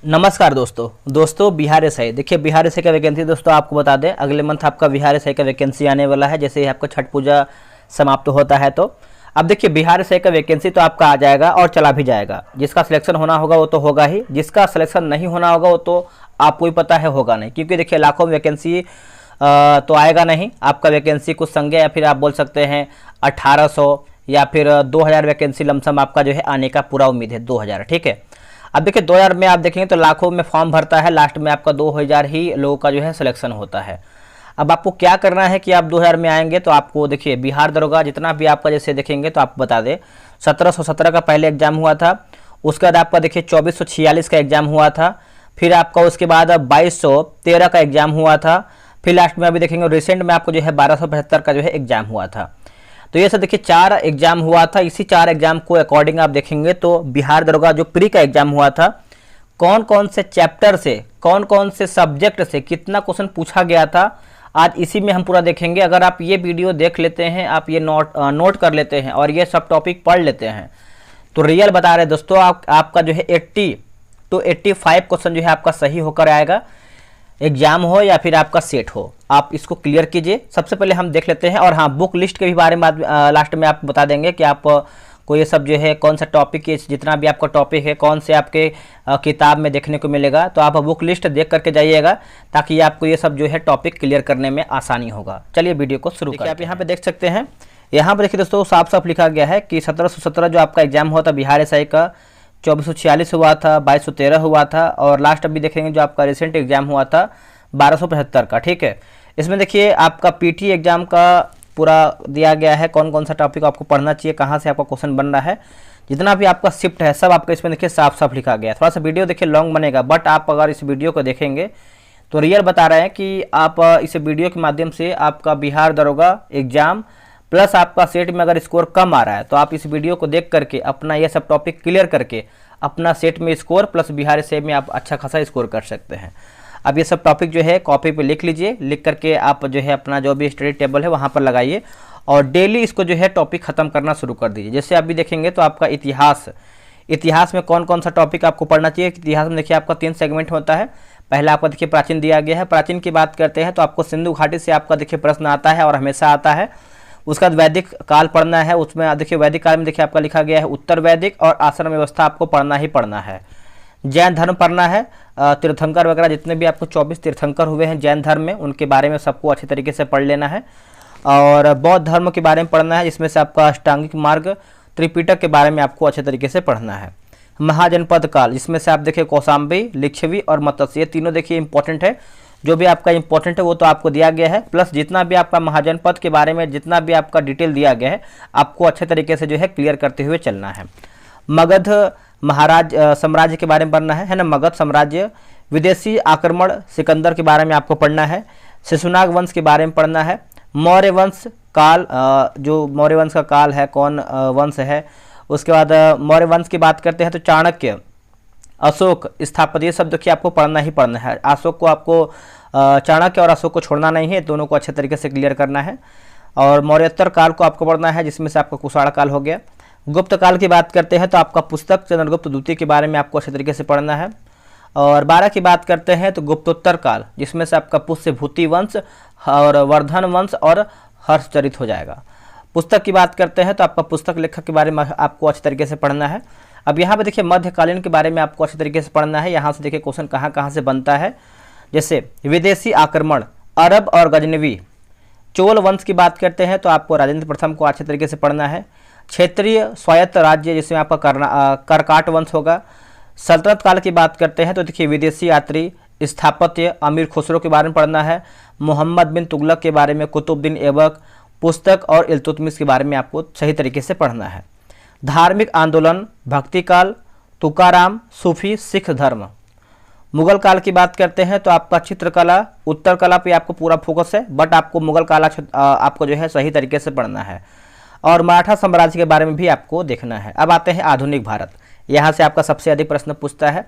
नमस्कार दोस्तों बिहार एसआई देखिए बिहार एसआई का वैकेंसी दोस्तों आपको बता दें अगले मंथ आपका बिहार एसआई का वैकेंसी आने वाला है। जैसे ही आपका छठ पूजा समाप्त होता है तो अब देखिए बिहार एसआई का वैकेंसी तो आपका आ जाएगा और चला भी जाएगा। जिसका सिलेक्शन होना होगा वो तो होगा ही, जिसका सिलेक्शन नहीं होना होगा वो तो आपको ही पता है होगा नहीं, क्योंकि देखिए लाखों वैकेंसी तो आएगा नहीं। आपका वैकेंसी कुछ संख्या या फिर आप बोल सकते हैं 1800 या फिर 2000 वैकेंसी लमसम आपका जो है आने का पूरा उम्मीद है 2000। ठीक है, अब देखिए 2000 में आप देखेंगे तो लाखों में फॉर्म भरता है, लास्ट में आपका 2000 ही लोगों का जो है सिलेक्शन होता है। अब आपको क्या करना है कि आप 2000 में आएंगे तो आपको देखिए बिहार दरोगा जितना भी आपका जैसे देखेंगे तो आपको बता दें 1717 का पहले एग्जाम हुआ था, उसके बाद आपका देखिए 2446 का एग्जाम हुआ था, फिर आपका उसके बाद 2213 का एग्जाम हुआ था, फिर लास्ट में अभी देखेंगे रिसेंट में आपको जो है 1275 का जो है एग्जाम हुआ था। तो ये सब देखिए 4 एग्जाम हुआ था। इसी 4 एग्जाम को अकॉर्डिंग आप देखेंगे तो बिहार दरोगा जो प्री का एग्जाम हुआ था कौन कौन से चैप्टर से कौन कौन से सब्जेक्ट से कितना क्वेश्चन पूछा गया था, आज इसी में हम पूरा देखेंगे। अगर आप ये वीडियो देख लेते हैं, आप ये नोट कर लेते हैं और ये सब टॉपिक पढ़ लेते हैं तो रियल बता रहे दोस्तों आपका जो है 80 to 85 क्वेश्चन जो है आपका सही होकर आएगा। एग्जाम हो या फिर आपका सेट हो, आप इसको क्लियर कीजिए। सबसे पहले हम देख लेते हैं और हाँ बुक लिस्ट के भी बारे में लास्ट में आपको बता देंगे कि आप को ये सब जो है कौन सा टॉपिक जितना भी आपका टॉपिक है कौन से आपके किताब में देखने को मिलेगा। तो आप बुक लिस्ट देख करके जाइएगा ताकि आपको ये सब जो है टॉपिक क्लियर करने में आसानी होगा। चलिए वीडियो को शुरू करते हैं। आप यहाँ पे देख सकते हैं, यहाँ पर देखिए दोस्तों साफ साफ लिखा गया है कि 1717 जो आपका एग्जाम हुआ था बिहार एसआई का, 2446 हुआ था, 2213 हुआ था और लास्ट अभी देखेंगे जो आपका रिसेंट एग्जाम हुआ था 1275 का। ठीक है, इसमें देखिए आपका पीटी एग्जाम का पूरा दिया गया है कौन कौन सा टॉपिक आपको पढ़ना चाहिए, कहाँ से आपका क्वेश्चन बन रहा है, जितना भी आपका शिफ्ट है सब आपका इसमें देखिए साफ साफ लिखा गया है। थोड़ा सा वीडियो देखिए लॉन्ग बनेगा, बट आप अगर इस वीडियो को देखेंगे तो रियल बता रहे हैं कि आप इस वीडियो के माध्यम से आपका बिहार दरोगा एग्जाम प्लस आपका सेट में अगर स्कोर कम आ रहा है तो आप इस वीडियो को देख करके अपना ये सब टॉपिक क्लियर करके अपना सेट में स्कोर प्लस बिहार से में आप अच्छा खासा स्कोर कर सकते हैं। अब ये सब टॉपिक जो है कॉपी पे लिख लीजिए, लिख करके आप जो है अपना जो भी स्टडी टेबल है वहाँ पर लगाइए और डेली इसको जो है टॉपिक ख़त्म करना शुरू कर दीजिए। जैसे आप भी देखेंगे तो आपका इतिहास में कौन कौन सा टॉपिक आपको पढ़ना चाहिए। इतिहास में देखिए आपका 3 सेगमेंट होता है। पहला आपका देखिए प्राचीन दिया गया है, प्राचीन की बात करते हैं तो आपको सिंधु घाटी से आपका देखिए प्रश्न आता है और हमेशा आता है। उसका वैदिक काल पढ़ना है, उसमें देखिए वैदिक काल में देखिए आपका लिखा गया है उत्तर वैदिक और आश्रम व्यवस्था आपको पढ़ना ही पढ़ना है। जैन धर्म पढ़ना है, तीर्थंकर वगैरह जितने भी आपको 24 तीर्थंकर हुए हैं जैन धर्म में उनके बारे में सबको अच्छे तरीके से पढ़ लेना है। और बौद्ध धर्म के बारे में पढ़ना है जिसमें से आपका अष्टांगिक मार्ग त्रिपिटक के बारे में आपको अच्छे तरीके से पढ़ना है। महाजनपद काल जिसमें से आप देखिए कौशाम्बी, लिच्छवी और मत्स्य, ये तीनों देखिए इंपॉर्टेंट है। जो भी आपका इंपॉर्टेंट है वो तो आपको दिया गया है, प्लस जितना भी आपका महाजनपद के बारे में जितना भी आपका डिटेल दिया गया है आपको अच्छे तरीके से जो है क्लियर करते हुए चलना है। मगध महाराज साम्राज्य के बारे में पढ़ना है ना, मगध साम्राज्य, विदेशी आक्रमण सिकंदर के बारे में आपको पढ़ना है, शिशुनाग वंश के बारे में पढ़ना है, मौर्य वंश काल जो मौर्य वंश का काल है कौन वंश है। उसके बाद मौर्य वंश की बात करते हैं तो चाणक्य, अशोक, स्थापत्य, ये सब देखिए आपको पढ़ना ही पढ़ना है। अशोक को आपको चाणक्य और अशोक को छोड़ना नहीं है, दोनों को अच्छे तरीके से क्लियर करना है। और मौर्योत्तर काल को आपको पढ़ना है जिसमें से आपका कुषाण काल हो गया। गुप्त काल की बात करते हैं तो आपका पुस्तक चंद्रगुप्त द्वितीय के बारे में आपको अच्छे तरीके से पढ़ना है। और 12 की बात करते हैं तो गुप्तोत्तर काल जिसमें से आपका पुष्यभूति वंश और वर्धन वंश और हर्षचरित हो जाएगा। पुस्तक की बात करते हैं तो आपका पुस्तक लेखक के बारे में आपको अच्छे तरीके से पढ़ना है। अब यहाँ पे देखिए मध्यकालीन के बारे में आपको अच्छे तरीके से पढ़ना है। यहाँ से देखिए क्वेश्चन कहाँ कहाँ से बनता है, जैसे विदेशी आक्रमण, अरब और गजनवी। चोल वंश की बात करते हैं तो आपको राजेंद्र प्रथम को अच्छे तरीके से पढ़ना है। क्षेत्रीय स्वायत्त राज्य जिसमें आपका करकाट वंश होगा। सल्तनत काल की बात करते हैं तो देखिए विदेशी यात्री, स्थापत्य, अमीर खुसरो के बारे में पढ़ना है। मोहम्मद बिन तुगलक के बारे में, कुतुबुद्दीन ऐबक, पुस्तक और इल्तुतमिश के बारे में आपको सही तरीके से पढ़ना है। धार्मिक आंदोलन, भक्ति काल, तुकाराम, सूफी, सिख धर्म। मुगल काल की बात करते हैं तो आपका चित्रकला, उत्तर कला पे आपको पूरा फोकस है, बट आपको मुगल काल आपको जो है सही तरीके से पढ़ना है। और मराठा साम्राज्य के बारे में भी आपको देखना है। अब आते हैं आधुनिक भारत, यहाँ से आपका सबसे अधिक प्रश्न पूछता है।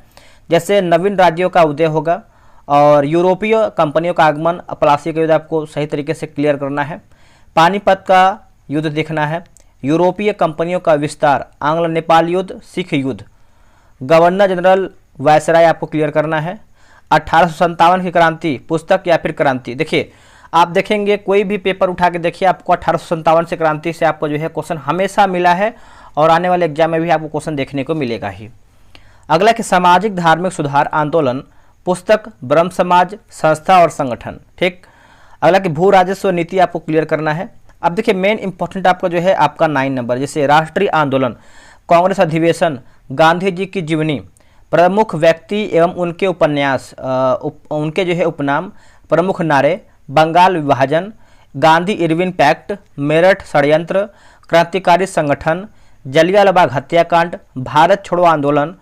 जैसे नवीन राज्यों का उदय होगा और यूरोपीय कंपनियों का आगमन, प्लासी का युद्ध आपको सही तरीके से क्लियर करना है। पानीपत का युद्ध देखना है। यूरोपीय कंपनियों का विस्तार, आंग्ल नेपाल युद्ध, सिख युद्ध, गवर्नर जनरल वायसराय आपको क्लियर करना है। 1857 की क्रांति पुस्तक या फिर क्रांति। देखिए आप देखेंगे कोई भी पेपर उठा के देखिए, आपको 1857 से क्रांति से आपको जो है क्वेश्चन हमेशा मिला है और आने वाले एग्जाम में भी आपको क्वेश्चन देखने को मिलेगा ही। अगला कि सामाजिक धार्मिक सुधार आंदोलन पुस्तक ब्रह्म समाज संस्था और संगठन। ठीक। अगला कि भू राजस्व नीति आपको क्लियर करना है। अब देखिए मेन इंपॉर्टेंट आपका जो है आपका 9 नंबर, जैसे राष्ट्रीय आंदोलन, कांग्रेस अधिवेशन, गांधी जी की जीवनी, प्रमुख व्यक्ति एवं उनके उपन्यास, उनके जो है उपनाम, प्रमुख नारे, बंगाल विभाजन, गांधी इरविन पैक्ट, मेरठ षड्यंत्र, क्रांतिकारी संगठन, जलियांवाला बाग हत्याकांड, भारत छोड़ो आंदोलन,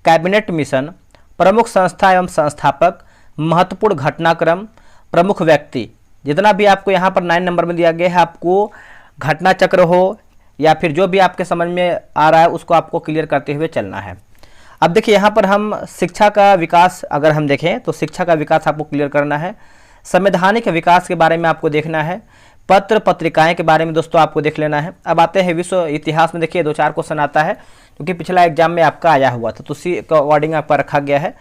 कैबिनेट मिशन, प्रमुख संस्था एवं संस्थापक, महत्वपूर्ण घटनाक्रम, प्रमुख व्यक्ति। जितना भी आपको यहाँ पर 9 नंबर में दिया गया है, आपको घटना चक्र हो या फिर जो भी आपके समझ में आ रहा है उसको आपको क्लियर करते हुए चलना है। अब देखिए यहाँ पर हम शिक्षा का विकास अगर हम देखें तो शिक्षा का विकास आपको क्लियर करना है। संवैधानिक विकास के बारे में आपको देखना है। पत्र पत्रिकाएं के बारे में दोस्तों आपको देख लेना है। अब आते हैं विश्व इतिहास में। देखिए 2-4 क्वेश्चन आता है क्योंकि पिछला एग्जाम में आपका आया हुआ था, तो उसी के अकॉर्डिंग आपका रखा गया है।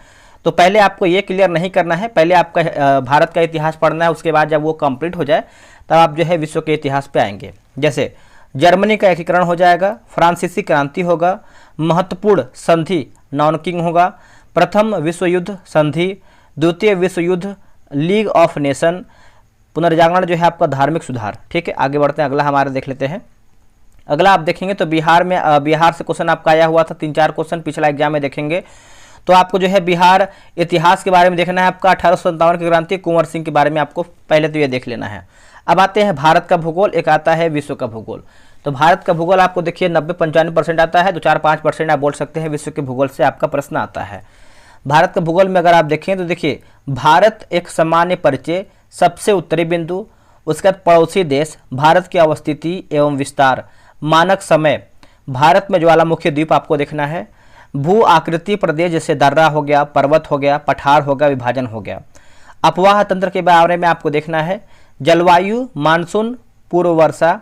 तो पहले आपको ये क्लियर नहीं करना है, पहले आपका भारत का इतिहास पढ़ना है, उसके बाद जब वो कंप्लीट हो जाए तब आप जो है विश्व के इतिहास पे आएंगे। जैसे जर्मनी का एकीकरण हो जाएगा, फ्रांसीसी क्रांति होगा, महत्वपूर्ण संधि नॉनकिंग होगा, प्रथम विश्व युद्ध संधि, द्वितीय विश्व युद्ध, लीग ऑफ नेशन, पुनर्जागरण जो है आपका धार्मिक सुधार। ठीक है, आगे बढ़ते हैं, अगला हमारे देख लेते हैं। अगला आप देखेंगे तो बिहार में बिहार से क्वेश्चन आपका आया हुआ था, 3-4 क्वेश्चन पिछला एग्जाम में देखेंगे। तो आपको जो है बिहार इतिहास के बारे में देखना है आपका। 1857 की क्रांति, कुंवर सिंह के बारे में आपको पहले तो ये देख लेना है। अब आते हैं भारत का भूगोल, एक आता है विश्व का भूगोल। तो भारत का भूगोल आपको देखिए 90-95% आता है, 2-4-5% आप बोल सकते हैं विश्व के भूगोल से आपका प्रश्न आता है। भारत का भूगोल में अगर आप देखें तो देखिए भारत एक सामान्य परिचय, सबसे उत्तरी बिंदु, उसके बाद पड़ोसी देश, भारत की अवस्थिति एवं विस्तार, मानक समय, भारत में ज्वालामुखी द्वीप आपको देखना है, भू आकृति प्रदेश जैसे दर्रा हो गया, पर्वत हो गया, पठार हो गया, विभाजन हो गया, अपवाह तंत्र के बारे में आपको देखना है, जलवायु, मानसून, पूर्व वर्षा,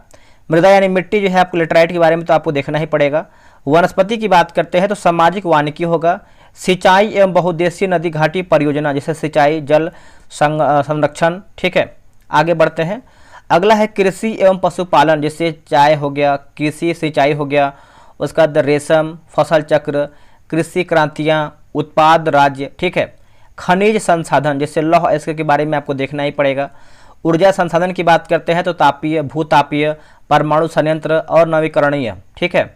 मृदा यानी मिट्टी जो है आपको लेटराइट के बारे में तो आपको देखना ही पड़ेगा। वनस्पति की बात करते हैं तो सामाजिक वानिकी होगा, सिंचाई एवं बहुउद्देशीय नदी घाटी परियोजना जैसे सिंचाई जल संरक्षण। ठीक है, आगे बढ़ते हैं। अगला है कृषि एवं पशुपालन, जैसे चाय हो गया, कृषि सिंचाई हो गया, उसका बाद रेशम, फसल चक्र, कृषि क्रांतियाँ, उत्पाद राज्य। ठीक है, खनिज संसाधन जैसे लौह इसके के बारे में आपको देखना ही पड़ेगा। ऊर्जा संसाधन की बात करते हैं तो तापीय, भूतापीय, परमाणु संयंत्र और नवीकरणीय। ठीक है,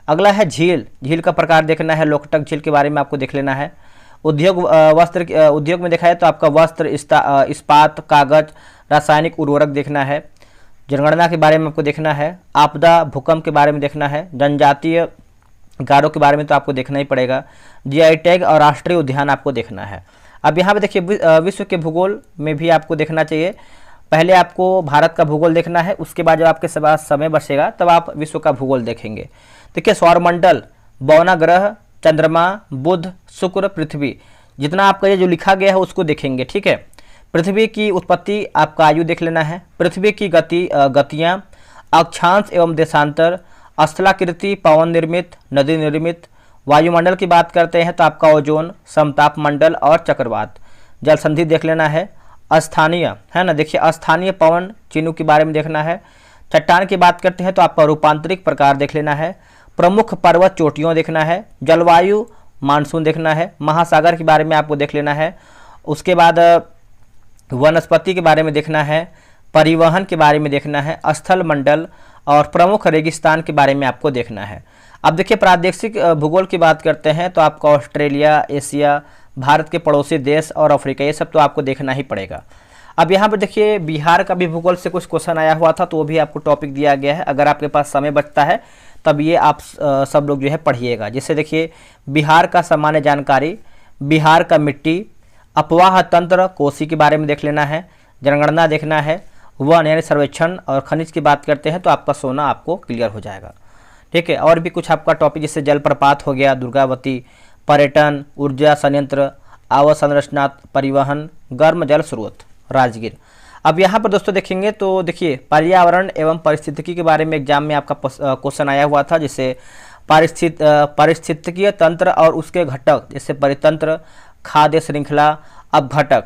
अगला है झील, झील का प्रकार देखना है, लोकटक झील के बारे में आपको देख लेना है। उद्योग वस्त्र उद्योग में देखा है तो आपका वस्त्र, इस्पात, कागज, रासायनिक उर्वरक देखना है। जनगणना के बारे में आपको देखना है, आपदा भूकंप के बारे में देखना है, जनजातीय गारों के बारे में तो आपको देखना ही पड़ेगा, जीआई टैग और राष्ट्रीय उद्यान आपको देखना है। अब यहाँ पे देखिए विश्व के भूगोल में भी आपको देखना चाहिए, पहले आपको भारत का भूगोल देखना है, उसके बाद जब आपके पास समय बचेगा तब आप विश्व का भूगोल देखेंगे। देखिए सौरमंडल, 52 ग्रह, चंद्रमा, बुध, शुक्र, पृथ्वी, जितना आपका ये जो लिखा गया है उसको देखेंगे। ठीक है, पृथ्वी की उत्पत्ति, आपका आयु देख लेना है, पृथ्वी की गतियाँ, अक्षांश एवं देशांतर, स्थलाकृति, पवन निर्मित, नदी निर्मित, वायुमंडल की बात करते हैं तो आपका ओजोन, समताप मंडल और चक्रवात, जल संधि देख लेना है, स्थानीय है ना, देखिए अस्थानीय पवन चिन्ह के बारे में देखना है, चट्टान की बात करते हैं तो आपका रूपांतरिक प्रकार देख लेना है, प्रमुख पर्वत चोटियों देखना है, जलवायु मानसून देखना है, महासागर के बारे में आपको देख लेना है, उसके बाद वनस्पति के बारे में देखना है, परिवहन के बारे में देखना है, स्थल मंडल और प्रमुख रेगिस्तान के बारे में आपको देखना है। अब देखिए प्रादेशिक भूगोल की बात करते हैं तो आपका ऑस्ट्रेलिया, एशिया, भारत के पड़ोसी देश और अफ्रीका, ये सब तो आपको देखना ही पड़ेगा। अब यहाँ पर देखिए बिहार का भी भूगोल से कुछ क्वेश्चन आया हुआ था तो वो भी आपको टॉपिक दिया गया है, अगर आपके पास समय बचता है तब ये आप सब लोग जो है पढ़िएगा। जैसे देखिए बिहार का सामान्य जानकारी, बिहार का मिट्टी, अपवाह तंत्र, कोसी के बारे में देख लेना है, जनगणना देखना है, वन यानी सर्वेक्षण और खनिज की बात करते हैं तो आपका सोना आपको क्लियर हो जाएगा। ठीक है, और भी कुछ आपका टॉपिक जैसे जलप्रपात हो गया, दुर्गावती, पर्यटन, ऊर्जा संयंत्र, आवास संरचना, परिवहन, गर्म जल स्रोत, राजगीर। अब यहाँ पर दोस्तों देखेंगे तो देखिए पर्यावरण एवं पारिस्थितिकी के बारे में एग्जाम में आपका क्वेश्चन आया हुआ था, जैसे पारिस्थितिकीय तंत्र और उसके घटक जैसे परितंत्र, खाद्य श्रृंखला, अपघटक,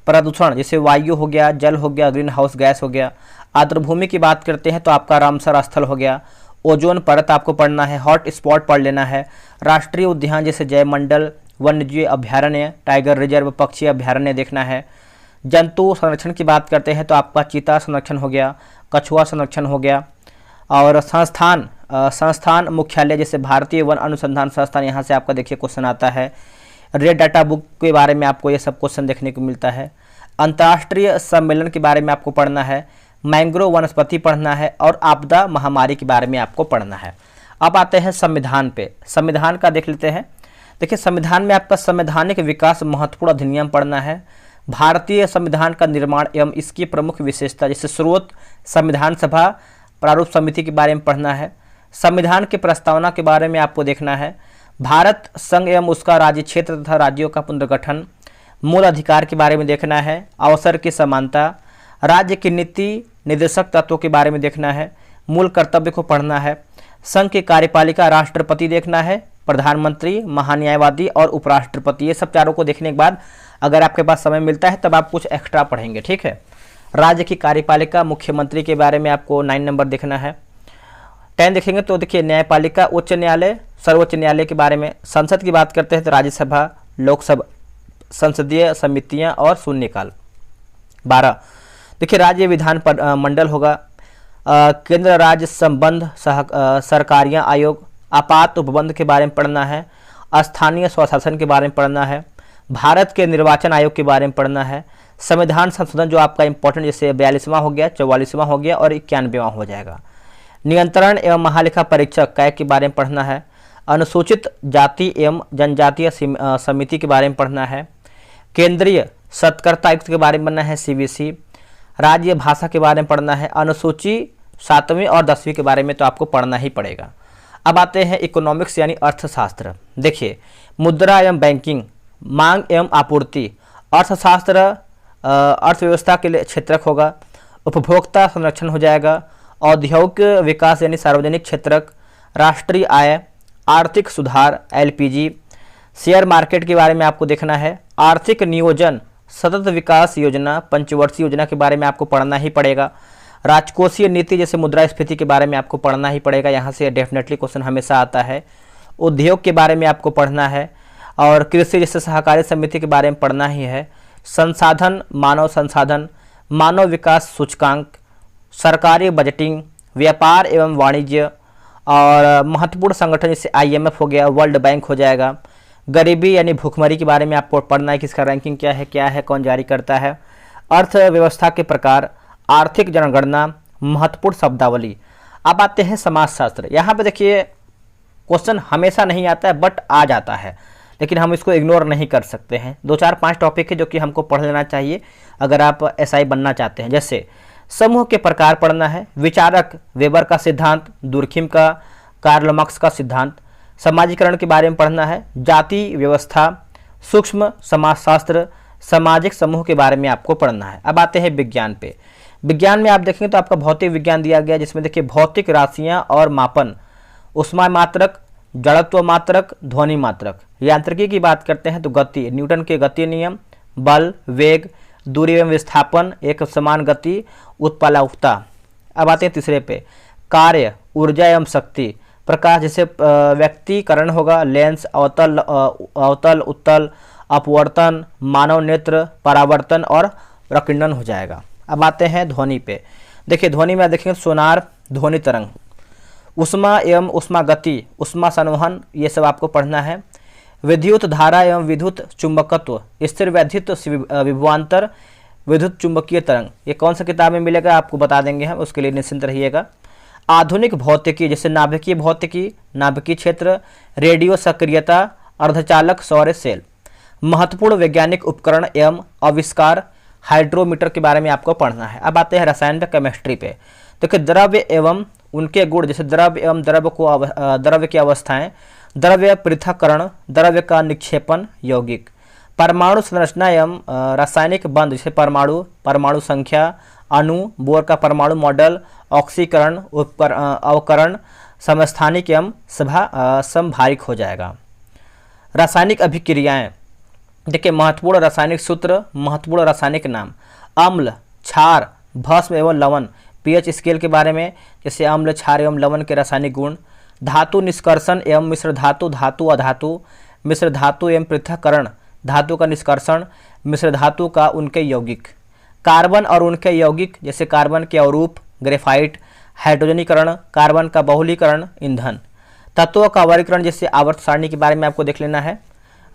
प्रदूषण जैसे वायु हो गया, जल हो गया, ग्रीन हाउस गैस हो गया। आर्द्रभूमि की बात करते हैं तो आपका रामसर स्थल हो गया। ओजोन परत आपको पढ़ना है, हॉट स्पॉट पढ़ लेना है। राष्ट्रीय उद्यान जैसे जयमंडल, वन्यजीव अभ्यारण्य, टाइगर रिजर्व, पक्षी अभ्यारण्य देखना है। जंतु संरक्षण की बात करते हैं तो आपका चीता संरक्षण हो गया, कछुआ संरक्षण हो गया। और संस्थान मुख्यालय जैसे भारतीय वन अनुसंधान संस्थान, यहाँ से आपका देखिए क्वेश्चन आता है। रेड डाटा बुक के बारे में आपको ये सब क्वेश्चन देखने को मिलता है। अंतर्राष्ट्रीय सम्मेलन के बारे में आपको पढ़ना है। मैंग्रोव वनस्पति पढ़ना है और आपदा महामारी के बारे में आपको पढ़ना है। अब आते हैं संविधान पे। संविधान का देख लेते हैं। देखिए संविधान में आपका संवैधानिक विकास महत्वपूर्ण अधिनियम पढ़ना है। भारतीय संविधान का निर्माण एवं इसकी प्रमुख विशेषता जैसे स्रोत, संविधान सभा, प्रारूप समिति के बारे में पढ़ना है। संविधान की प्रस्तावना के बारे में आपको देखना है। भारत संघ एवं उसका राज्य क्षेत्र तथा राज्यों का पुनर्गठन, मूल अधिकार के बारे में देखना है। अवसर की समानता, राज्य की नीति निर्देशक तत्वों के बारे में देखना है। मूल कर्तव्य को पढ़ना है। संघ की कार्यपालिका, राष्ट्रपति देखना है, प्रधानमंत्री, महान्यायवादी और उपराष्ट्रपति, ये सब चारों को देखने के बाद अगर आपके पास समय मिलता है तब आप कुछ एक्स्ट्रा पढ़ेंगे, ठीक है। राज्य की कार्यपालिका, मुख्यमंत्री के बारे में आपको 9 नंबर देखना है। 10 देखेंगे तो देखिए न्यायपालिका, उच्च न्यायालय, सर्वोच्च न्यायालय के बारे में। संसद की बात करते हैं तो राज्यसभा, लोकसभा, संसदीय समितियां और शून्यकाल। 12 देखिए राज्य विधान मंडल होगा। केंद्र राज्य संबंध सरकारियां आयोग, आपात उपबंध के बारे में पढ़ना है। स्थानीय स्वशासन के बारे में पढ़ना है। भारत के निर्वाचन आयोग के बारे में पढ़ना है। संविधान संशोधन जो आपका इंपॉर्टेंट जैसे 42वां हो गया, 44वां हो गया और 91वां हो जाएगा। नियंत्रण एवं महालेखा परीक्षक कैग के बारे में पढ़ना है। अनुसूचित जाति एवं जनजातीय समिति के बारे में पढ़ना है। केंद्रीय सत्कर्ता आयुक्त के बारे में पढ़ना है, CBC। राज्य भाषा के बारे में पढ़ना है। अनुसूची 7वीं और 10वीं के बारे में तो आपको पढ़ना ही पड़ेगा। अब आते हैं इकोनॉमिक्स यानी अर्थशास्त्र। देखिए मुद्रा एवं बैंकिंग, मांग एवं आपूर्ति, अर्थशास्त्र अर्थव्यवस्था के लिए क्षेत्रक होगा। उपभोक्ता संरक्षण हो जाएगा। औद्योगिक विकास यानी सार्वजनिक क्षेत्रक, राष्ट्रीय आय, आर्थिक सुधार, LPG। शेयर मार्केट के बारे में आपको देखना है। आर्थिक नियोजन, सतत विकास योजना, पंचवर्षीय योजना के बारे में आपको पढ़ना ही पड़ेगा। राजकोषीय नीति जैसे मुद्रास्फीति के बारे में आपको पढ़ना ही पड़ेगा, यहाँ से डेफिनेटली क्वेश्चन हमेशा आता है। उद्योग के बारे में आपको पढ़ना है और कृषि जैसे सहकारी समिति के बारे में पढ़ना ही है। संसाधन, मानव संसाधन, मानव विकास सूचकांक, सरकारी बजटिंग, व्यापार एवं वाणिज्य और महत्वपूर्ण संगठन जैसे IMF हो गया, वर्ल्ड बैंक हो जाएगा। गरीबी यानी भूखमरी के बारे में आपको पढ़ना है कि इसका रैंकिंग क्या है, कौन जारी करता है। अर्थव्यवस्था के प्रकार, आर्थिक जनगणना, महत्वपूर्ण शब्दावली। अब आते हैं समाजशास्त्र। यहाँ पे देखिए क्वेश्चन हमेशा नहीं आता है बट आ जाता है, लेकिन हम इसको इग्नोर नहीं कर सकते हैं। 2 4 5 टॉपिक है जो कि हमको पढ़ लेना चाहिए अगर आप SI बनना चाहते हैं। जैसे समूह के प्रकार पढ़ना है। विचारक, वेबर का सिद्धांत, दुर्खिम का, कार्ल मार्क्स का सिद्धांत। समाजीकरण के बारे में पढ़ना है। जाति व्यवस्था, सूक्ष्म समाजशास्त्र, सामाजिक समूह के बारे में आपको पढ़ना है। अब आते हैं विज्ञान पे। विज्ञान में आप देखेंगे तो आपका भौतिक विज्ञान दिया गया, जिसमें देखिए भौतिक राशियां और मापन, ऊष्मा मात्रक, जड़त्व मात्रक, ध्वनि मात्रक। यांत्रिकी की बात करते हैं तो गति, न्यूटन के गति नियम, बल, वेग, दूरी एवं विस्थापन, एक समान गति, उत्प्लावकता। अब आते हैं तीसरे पे। कार्य, ऊर्जा एवं शक्ति, प्रकाश जैसे व्यक्तीकरण होगा, लेंस, अवतल उत्तल, अपवर्तन, मानव नेत्र, परावर्तन और प्रकीर्णन हो जाएगा। अब आते हैं ध्वनि पे। देखिए ध्वनि में देखेंगे सोनार, ध्वनि तरंग, उष्मा एवं उष्मा गति, उष्मा संवहन, ये सब आपको पढ़ना है। विद्युत धारा एवं विद्युत चुंबकत्व, स्थिर वैद्युत विभवांतर, विद्युत चुंबकीय तरंग। ये कौन सा किताब में मिलेगा आपको बता देंगे हम, उसके लिए निश्चिंत रहिएगा। आधुनिक भौतिकी जैसे नाभिकीय भौतिकी, नाभिकीय क्षेत्र, रेडियो सक्रियता, अर्धचालक सौर सेल। महत्वपूर्ण वैज्ञानिक उपकरण एवं आविष्कार, हाइड्रोमीटर के बारे में आपको पढ़ना है। अब आते हैं रसायन पे, केमिस्ट्री पे। देखिए द्रव्य एवं उनके गुण जैसे द्रव्य एवं द्रव्य की अवस्थाएं, द्रव्य पृथक्करण, द्रव्य का निक्षेपण, यौगिक। परमाणु संरचना एवं रासायनिक बंध जैसे परमाणु, परमाणु संख्या, अणु, बोर का परमाणु मॉडल, ऑक्सीकरण, अवकरण, समस्थानिक एवं समभारिक हो जाएगा। रासायनिक अभिक्रियाएं, देखिए महत्वपूर्ण रासायनिक सूत्र, महत्वपूर्ण रासायनिक नाम, अम्ल, क्षार, भस्म एवं लवण, पीएच स्केल के बारे में, जैसे अम्ल, क्षार एवं लवण के रासायनिक गुण, धातु निष्कर्षण एवं मिश्र धातु, धातु अधातु, मिश्र धातु एवं पृथक्करण, धातु का निष्कर्षण, मिश्र धातु का उनके यौगिक, कार्बन और उनके यौगिक, जैसे कार्बन के अवरूप, ग्रेफाइट, हाइड्रोजनीकरण, कार्बन का बहुलीकरण, ईंधन, तत्वों का वर्गीकरण, जैसे आवर्त सारणी के बारे में आपको देख लेना है,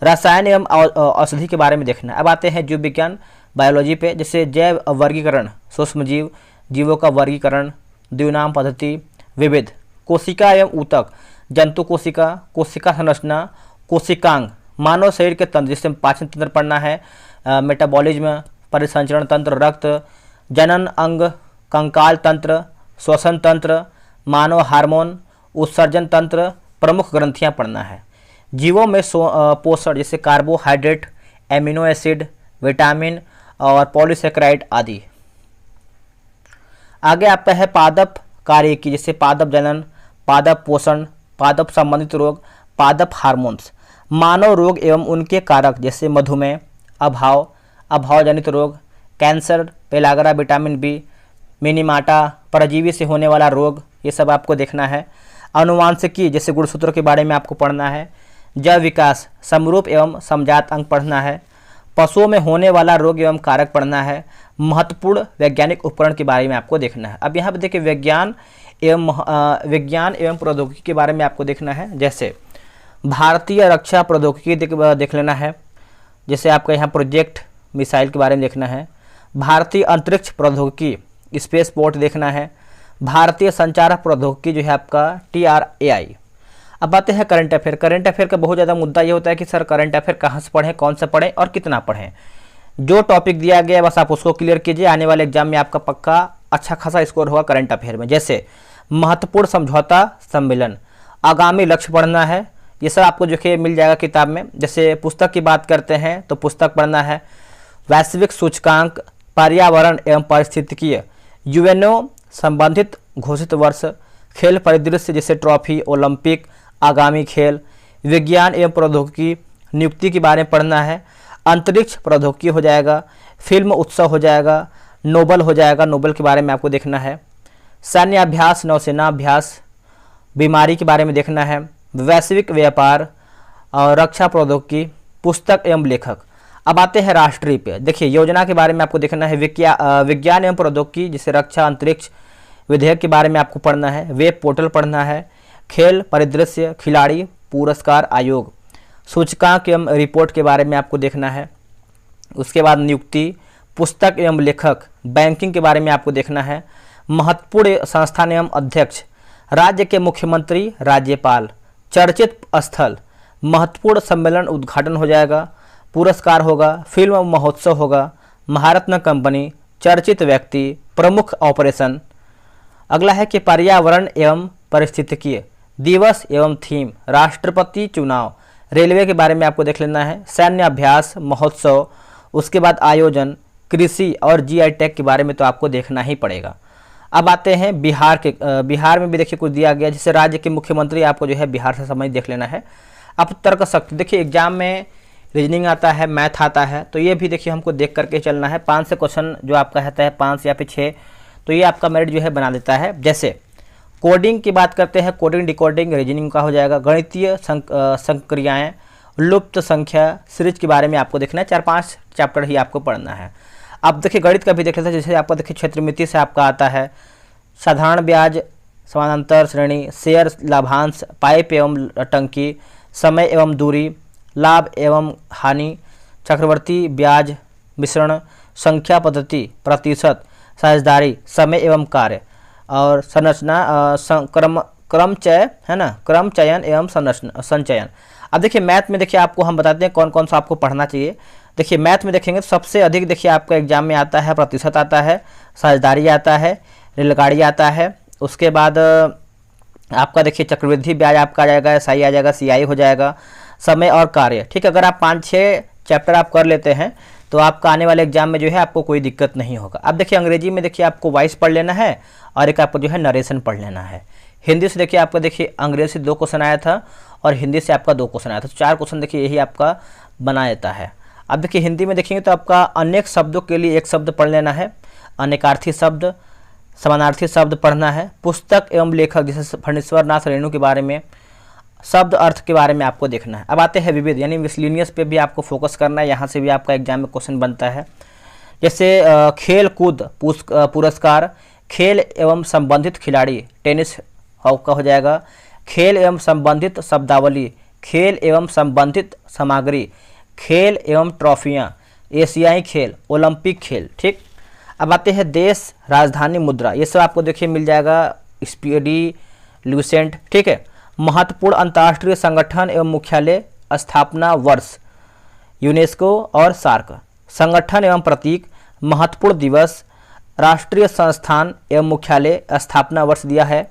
रसायन एवं औषधि के बारे में देखना है। अब आते हैं जीव विज्ञान बायोलॉजी पे, जैसे जैव वर्गीकरण, सूक्ष्म जीव, जीवों का वर्गीकरण, द्विनाम पद्धति, विविध, कोशिका एवं ऊतक, जंतु कोशिका, कोशिका संरचना, कोशिकांग, मानव शरीर के तंत्र, जिससे पाचन तंत्र पढ़ना है, मेटाबॉलिज्म, परिसंचरण तंत्र, रक्त, जनन अंग, कंकाल तंत्र, श्वसन तंत्र, मानव हार्मोन, उत्सर्जन तंत्र, प्रमुख ग्रंथियां पढ़ना है। जीवों में पोषण, जैसे कार्बोहाइड्रेट, एमिनो एसिड, विटामिन और पॉलीसेकेराइड आदि। आगे आपका है पादप कार्य की, जैसे पादप जनन, पादप पोषण, पादप संबंधित रोग, पादप हार्मोन्स, मानव रोग एवं उनके कारक, जैसे मधुमेह, अभाव, अभावजनित रोग, कैंसर, पेलागरा, विटामिन बी, मिनीमाटा, परजीवी से होने वाला रोग, ये सब आपको देखना है। अनुवांशिकी, जैसे गुणसूत्रों के बारे में आपको पढ़ना है। जैव विकास, समरूप एवं समजात अंग पढ़ना है। पशुओं में होने वाला रोग एवं कारक पढ़ना है। महत्वपूर्ण वैज्ञानिक उपकरण के बारे में आपको देखना है। अब यहाँ पर देखिए विज्ञान एवं प्रौद्योगिकी के बारे में आपको देखना है। जैसे भारतीय रक्षा प्रौद्योगिकी देख लेना है। जैसे आपका यहाँ प्रोजेक्ट मिसाइल के बारे में देखना है। भारतीय अंतरिक्ष प्रौद्योगिकी, स्पेस पोर्ट देखना है। भारतीय संचार प्रौद्योगिकी जो है आपका TRAI। अब आते हैं करंट अफेयर। करंट अफेयर का बहुत ज़्यादा मुद्दा ये होता है कि सर करंट अफेयर कहाँ से पढ़ें, कौन सा पढ़ें और कितना पढ़ें। जो टॉपिक दिया गया है बस आप उसको क्लियर कीजिए, आने वाले एग्जाम में आपका पक्का अच्छा खासा स्कोर होगा करंट अफेयर में। जैसे महत्वपूर्ण समझौता सम्मेलन, आगामी लक्ष्य पढ़ना है, ये सब आपको जो है मिल जाएगा किताब में। जैसे पुस्तक की बात करते हैं तो पुस्तक पढ़ना है। वैश्विक सूचकांक, पर्यावरण एवं पारिस्थितिकीय, UNO संबंधित घोषित वर्ष, खेल परिदृश्य जैसे ट्रॉफी, ओलंपिक, आगामी खेल, विज्ञान एवं प्रौद्योगिकी, नियुक्ति के बारे में पढ़ना है। अंतरिक्ष प्रौद्योगिकी हो जाएगा। फिल्म उत्सव हो जाएगा। नोबल हो जाएगा, नोबल के बारे में आपको देखना है। सैन्य अभ्यास, नौसेना अभ्यास, बीमारी के बारे में देखना है। वैश्विक व्यापार और रक्षा प्रौद्योगिकी, पुस्तक एवं लेखक। अब आते हैं राष्ट्रीय पे। देखिए योजना के बारे में आपको देखना है। विज्ञान एवं प्रौद्योगिकी जैसे रक्षा अंतरिक्ष विधेयक के बारे में आपको पढ़ना है। वेब पोर्टल पढ़ना है। खेल परिदृश्य, खिलाड़ी पुरस्कार आयोग, सूचकांक एवं रिपोर्ट के बारे में आपको देखना है। उसके बाद नियुक्ति, पुस्तक एवं लेखक, बैंकिंग के बारे में आपको देखना है। महत्वपूर्ण संस्थान एवं अध्यक्ष, राज्य के मुख्यमंत्री, राज्यपाल, चर्चित स्थल, महत्वपूर्ण सम्मेलन उद्घाटन हो जाएगा। पुरस्कार होगा, फिल्म महोत्सव होगा, महारत्न कंपनी, चर्चित व्यक्ति, प्रमुख ऑपरेशन। अगला है कि पर्यावरण एवं पारिस्थितिकीय दिवस एवं थीम, राष्ट्रपति चुनाव, रेलवे के बारे में आपको देख लेना है। सैन्य अभ्यास, महोत्सव, उसके बाद आयोजन, कृषि और GI टैग के बारे में तो आपको देखना ही पड़ेगा। अब आते हैं बिहार के। बिहार में भी देखिए कुछ दिया गया, जैसे राज्य के मुख्यमंत्री आपको जो है बिहार से समझ देख लेना है। अब तर्क शक्ति, देखिए एग्जाम में रीजनिंग आता है, मैथ आता है, तो ये भी देखिए हमको देख करके चलना है। 5 से क्वेश्चन जो आपका रहता है 5 या फिर 6, तो ये आपका मेरिट जो है बना देता है। जैसे कोडिंग की बात करते हैं, कोडिंग डिकोडिंग रीजनिंग का हो जाएगा। गणितीय संक्रियाएँ, लुप्त संख्या, सीरीज के बारे में आपको देखना है। 4-5 चैप्टर ही आपको पढ़ना है। अब देखिए गणित का भी देख लेते हैं। जैसे आपका देखिए क्षेत्रमिति से आपका आता है साधारण ब्याज, समानांतर श्रेणी, शेयर लाभांश, पाइप एवं टंकी, समय एवं दूरी, लाभ एवं हानि, चक्रवर्ती ब्याज मिश्रण, संख्या पद्धति, प्रतिशत, साझेदारी, समय एवं कार्य और संरचना, क्रमचय है ना, क्रम चयन एवं संचयन। अब देखिए मैथ में देखिए आपको हम बताते हैं कौन कौन सा आपको पढ़ना चाहिए। देखिए मैथ में देखेंगे तो सबसे अधिक देखिए आपका एग्जाम में आता है प्रतिशत आता है, साझेदारी आता है, रेलगाड़ी आता है। उसके बाद आपका देखिए चक्रवृद्धि ब्याज आपका आ जाएगा, SI आ जाएगा, CI हो जाएगा, समय और कार्य। ठीक है, अगर आप 5-6 चैप्टर आप कर लेते हैं तो आपका आने वाले एग्जाम में जो है आपको कोई दिक्कत नहीं होगा। अब देखिए अंग्रेजी में देखिए आपको वॉइस पढ़ लेना है और एक आपको जो है नरेशन पढ़ लेना है। हिंदी से देखिए आपका देखिए अंग्रेजी से 2 क्वेश्चन आया था और हिंदी से आपका 2 क्वेश्चन आया था, तो 4 क्वेश्चन देखिए यही आपका बना देता है। अब देखिए हिंदी में देखेंगे तो आपका अनेक शब्दों के लिए एक शब्द पढ़ लेना है, अनेकार्थी शब्द, समानार्थी शब्द पढ़ना है, पुस्तक एवं लेखक जैसे फणीश्वर नाथ रेणु के बारे में, शब्द अर्थ के बारे में आपको देखना है। अब आते हैं विविध यानी मिसलिनियस पे भी आपको फोकस करना है, यहाँ से भी आपका एग्जाम में क्वेश्चन बनता है। जैसे खेल कूद पुरस्कार, खेल एवं संबंधित खिलाड़ी, टेनिस का हो जाएगा, खेल एवं संबंधित शब्दावली, खेल एवं संबंधित सामग्री, खेल एवं ट्रॉफियाँ, एशियाई खेल, ओलंपिक खेल। ठीक, अब आते हैं देश राजधानी मुद्रा, ये सब आपको देखिए मिल जाएगा स्पीडी लुसेंट। ठीक है, महत्वपूर्ण अंतर्राष्ट्रीय संगठन एवं मुख्यालय, स्थापना वर्ष, यूनेस्को और सार्क, संगठन एवं प्रतीक, महत्वपूर्ण दिवस, राष्ट्रीय संस्थान एवं मुख्यालय, स्थापना वर्ष दिया है।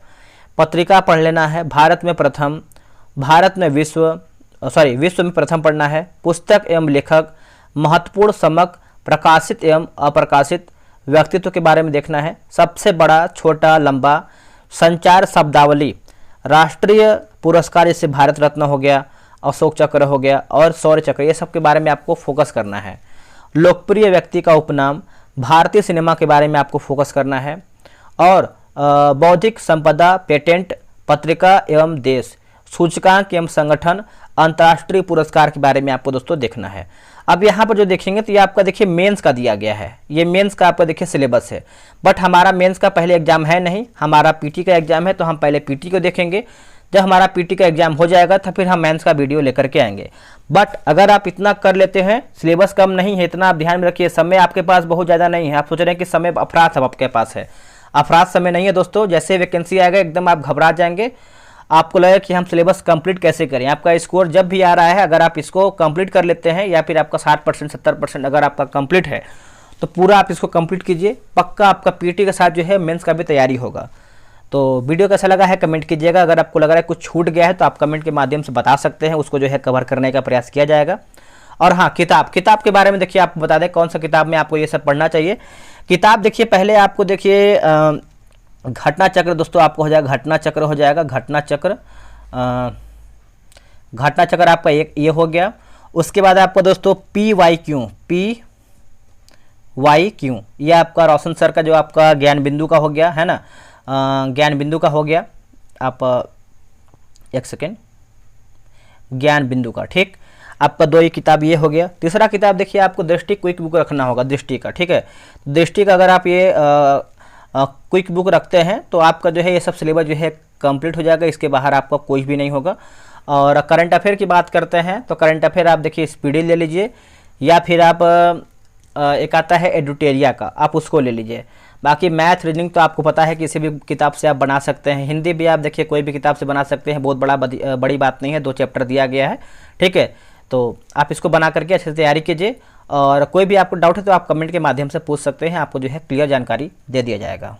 पत्रिका पढ़ लेना है, भारत में प्रथम, भारत में विश्व में प्रथम पढ़ना है। पुस्तक एवं लेखक, महत्वपूर्ण समक, प्रकाशित एवं अप्रकाशित, व्यक्तित्व के बारे में देखना है। सबसे बड़ा, छोटा, लंबा, संचार शब्दावली, राष्ट्रीय पुरस्कार जैसे भारत रत्न हो गया, अशोक चक्र हो गया और शौर्य चक्र, ये सब के बारे में आपको फोकस करना है। लोकप्रिय व्यक्ति का उपनाम, भारतीय सिनेमा के बारे में आपको फोकस करना है। और बौद्धिक संपदा, पेटेंट, पत्रिका एवं देश, सूचकांक एवं संगठन, अंतर्राष्ट्रीय पुरस्कार के बारे में आपको दोस्तों देखना है। अब यहाँ पर जो देखेंगे तो ये आपका देखिए मेंस का दिया गया है, ये मेंस का आपका देखिए सिलेबस है, बट हमारा मेंस का पहले एग्जाम है नहीं, हमारा पीटी का एग्जाम है, तो हम पहले पीटी को देखेंगे। जब हमारा पीटी का एग्जाम हो जाएगा तो फिर हम मेंस का वीडियो लेकर के आएंगे। बट अगर आप इतना कर लेते हैं, सिलेबस कम नहीं है, इतना आप ध्यान में रखिए, समय आपके पास बहुत ज़्यादा नहीं है। आप सोच रहे हैं कि समय अफरात सब आपके पास है, अफरात समय नहीं है दोस्तों। जैसे वैकेंसी आएगा एकदम आप घबरा जाएंगे, आपको लगेगा कि हम सिलेबस कंप्लीट कैसे करें। आपका स्कोर जब भी आ रहा है, अगर आप इसको कंप्लीट कर लेते हैं या फिर आपका 60% 70% अगर आपका कंप्लीट है तो पूरा आप इसको कंप्लीट कीजिए, पक्का आपका पीटी के साथ जो है मेंस का भी तैयारी होगा। तो वीडियो कैसा लगा है कमेंट कीजिएगा। अगर आपको लग रहा है कुछ छूट गया है तो आप कमेंट के माध्यम से बता सकते हैं, उसको जो है कवर करने का प्रयास किया जाएगा। और हाँ, किताब के बारे में देखिए आपको बता दें कौन सा किताब में आपको ये सब पढ़ना चाहिए। किताब देखिए पहले आपको देखिए घटना चक्र दोस्तों आपको हो जाएगा, घटना चक्र हो जाएगा, घटना चक्र आपका एक ये हो गया। उसके बाद आपको दोस्तों PYQ ये आपका रोशन सर का जो आपका ज्ञान बिंदु का हो गया है ना, ज्ञान बिंदु का हो गया। आप एक सेकेंड, ज्ञान बिंदु का, ठीक, आपका 2 ही किताब ये हो गया। तीसरा किताब देखिए आपको दृष्टि क्विक बुक रखना होगा, दृष्टि का, ठीक है। दृष्टि का अगर आप ये क्विक बुक रखते हैं तो आपका जो है ये सब सिलेबस जो है कंप्लीट हो जाएगा, इसके बाहर आपका कोई भी नहीं होगा। और करंट अफेयर की बात करते हैं तो करंट अफेयर आप देखिए स्पीडी ले लीजिए, या फिर आप एक आता है एडुटेरिया का, आप उसको ले लीजिए। बाकी मैथ रीजनिंग तो आपको पता है कि किसी भी किताब से आप बना सकते हैं। हिंदी भी आप देखिए कोई भी किताब से बना सकते हैं, बहुत बड़ी बात नहीं है, 2 चैप्टर दिया गया है, ठीक है। तो आप इसको बना करके अच्छे से तैयारी कीजिए, और कोई भी आपको डाउट है तो आप कमेंट के माध्यम से पूछ सकते हैं, आपको जो है क्लियर जानकारी दे दिया जाएगा।